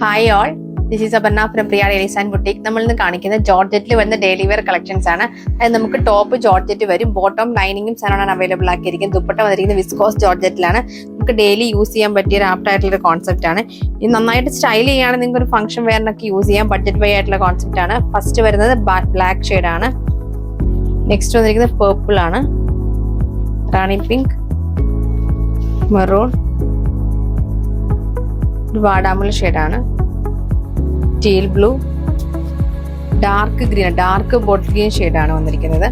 Hi all, this is Aparna from Priya dailies and boutique. നമ്മൾ ഇന്ന് കാണിക്കുന്ന ജോർജറ്റിൽ വരുന്ന ഡെയിലി വെയർ കളക്ഷൻസ് ആണ്. അത് നമുക്ക് ടോപ്പ് ജോർജറ്റ് വരും, ബോട്ടം ലൈനിങ്ങും സാധനമാണ് അവൈലബിൾ ആക്കിയിരിക്കും. ദുപ്പട്ട വന്നിരിക്കുന്നത് വിസ്കോസ് ജോർജറ്റിലാണ്. നമുക്ക് ഡെയിലി യൂസ് ചെയ്യാൻ പറ്റിയ ഒരു ആപ്റ്റ് ആയിട്ടുള്ള ഒരു കോൺസെപ്റ്റ് ആണ്. ഇത് നന്നായിട്ട് സ്റ്റൈൽ ചെയ്യുകയാണെങ്കിൽ നിങ്ങൾക്ക് ഒരു ഫംഗ്ഷൻ വെയറിനൊക്കെ യൂസ് ചെയ്യാം. ബഡ്ജറ്റ് വൈ ആയിട്ടുള്ള കോൺസെപ്റ്റ് ആണ്. ഫസ്റ്റ് വരുന്നത് ബ്ലാക്ക് ഷെയ്ഡ് ആണ്. നെക്സ്റ്റ് വന്നിരിക്കുന്നത് പേർപ്പിൾ ആണ്, റാണി പിങ്ക്, മെറൂൺ, വാടാമുല്ല ഷെയ്ഡാണ്, teal blue, dark green, dark bottle green ഷെയ്ഡാണ് വന്നിരിക്കുന്നത്.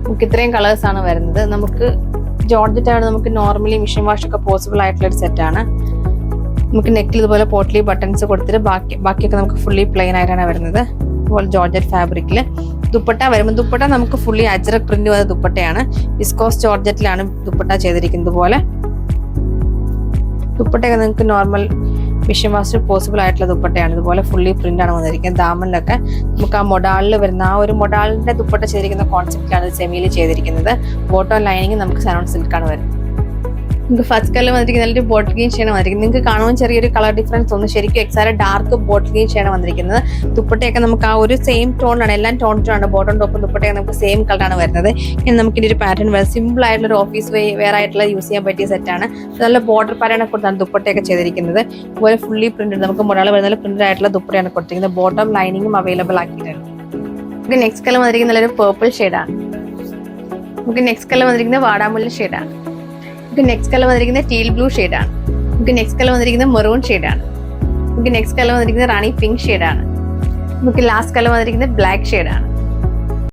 നമുക്ക് ഇത്രയും കളേഴ്സ് ആണ് വരുന്നത്. നമുക്ക് ജോർജറ്റ് ആണ്, നമുക്ക് നോർമലി മിഷൻ വാഷ് ഒക്കെ പോസിബിൾ ആയിട്ടുള്ള ഒരു സെറ്റാണ്. നമുക്ക് നെക്കിൽ ഇതുപോലെ പോട്ട്ലി ബട്ടൺസ് കൊടുത്തിട്ട് ബാക്കിയൊക്കെ നമുക്ക് ഫുള്ളി പ്ലെയിൻ ആയിട്ടാണ് വരുന്നത്. അതുപോലെ ജോർജറ്റ് ഫാബ്രിക്കിൽ ദുപ്പട്ട വരുമ്പോൾ ദുപ്പട്ട നമുക്ക് ഫുള്ളി അജ്രക് പ്രിന്റ് വന്ന ദുപ്പട്ടയാണ്. വിസ്കോസ് ജോർജറ്റിലാണ് ദുപ്പട്ട ചെയ്തിരിക്കുന്നത്. പോലെ ദുപ്പട്ടയൊക്കെ നിങ്ങൾക്ക് നോർമൽ മിഷൻ വാഷ് പോസിബിൾ ആയിട്ടുള്ള ദുപ്പട്ടയാണ്. ഇതുപോലെ ഫുള്ളി പ്രിന്റ് ആണ് വന്നിരിക്കുന്നത്. ദാമനിലൊക്കെ നമുക്ക് ആ മൊഡാളിൽ വരുന്ന ആ ഒരു മൊഡാളിന്റെ ദുപ്പട്ട ചെയ്തിരിക്കുന്ന കോൺസെപ്റ്റിലാണ് സെമിയിൽ ചെയ്തിരിക്കുന്നത്. ബോട്ടം ലൈനിങ് നമുക്ക് സാനോൺ സിൽക്കാണ് വരുന്നത്. നിങ്ങൾക്ക് ഫസ്റ്റ് കളർ വന്നിരിക്കുന്നത് നല്ലൊരു ബോട്ടിൽ ഗ്രീൻ ഷെയ്ഡ് വന്നിരിക്കുന്നത്. നിങ്ങൾക്ക് കാണുമ്പോൾ ചെറിയൊരു കളർ ഡിഫറൻസ് ഒന്നും ശരിക്കും exact dark bottle green shade വന്നിരിക്കുന്നത്. ദുപ്പട്ടയൊക്കെ നമുക്ക് ആ ഒരു സെയിം ടോണിലാണ്, എല്ലാം ടോണിലാണ്. ബോട്ടം ടോപ്പും ദുപ്പട്ടയൊക്കെ നമുക്ക് സെയിം കളറാണ് വരുന്നത്. ഇനി നമുക്ക് ഇതിന്റെ ഒരു പാറ്റേൺ വരാം. സിമ്പിൾ ആയിട്ടുള്ള ഒരു ഓഫീസ് വെയർ ആയിട്ടുള്ള യൂസ് ചെയ്യാൻ പറ്റിയ സെറ്റാണ്. നല്ല ബോർഡർ പാറ്റേൺ കൊടുത്താണ് ദുപ്പട്ടയൊക്കെ ചെയ്തിരിക്കുന്നത്. അതുപോലെ ഫുള്ളി പ്രിന്റഡ്, നമുക്ക് മൊഡാൾ വരുന്ന പ്രിന്റഡ് ആയിട്ടുള്ള ദുപ്പട്ടയാണ് കൊടുത്തിരിക്കുന്നത്. ബോട്ടം ലൈനിങ്ങും അവൈലബിൾ ആക്കിയിട്ടുണ്ട്. നമുക്ക് നെക്സ്റ്റ് കളർ വന്നിരിക്കുന്നത് നല്ലൊരു പേർപ്പിൾ ഷെയ്ഡാണ്. നമുക്ക് നെക്സ്റ്റ് കളർ വന്നിരിക്കുന്നത് വാടാമുല്ല ഷെയ്ഡാണ്. നമുക്ക് നെക്സ്റ്റ് കളർ വന്നിരിക്കുന്നത് ടീൽ ബ്ലൂ ഷെയ്ഡാണ്. നമുക്ക് നെക്സ്റ്റ് കളർ വന്നിരിക്കുന്നത് മെറൂൺ ഷെയ്ഡാണ്. നമുക്ക് നെക്സ്റ്റ് കളർ വന്നിരിക്കുന്നത് റാണി പിങ്ക് ഷെയ്ഡാണ്. നമുക്ക് ലാസ്റ്റ് കളർ വന്നിരിക്കുന്നത് ബ്ലാക്ക് ഷെയ്ഡാണ്.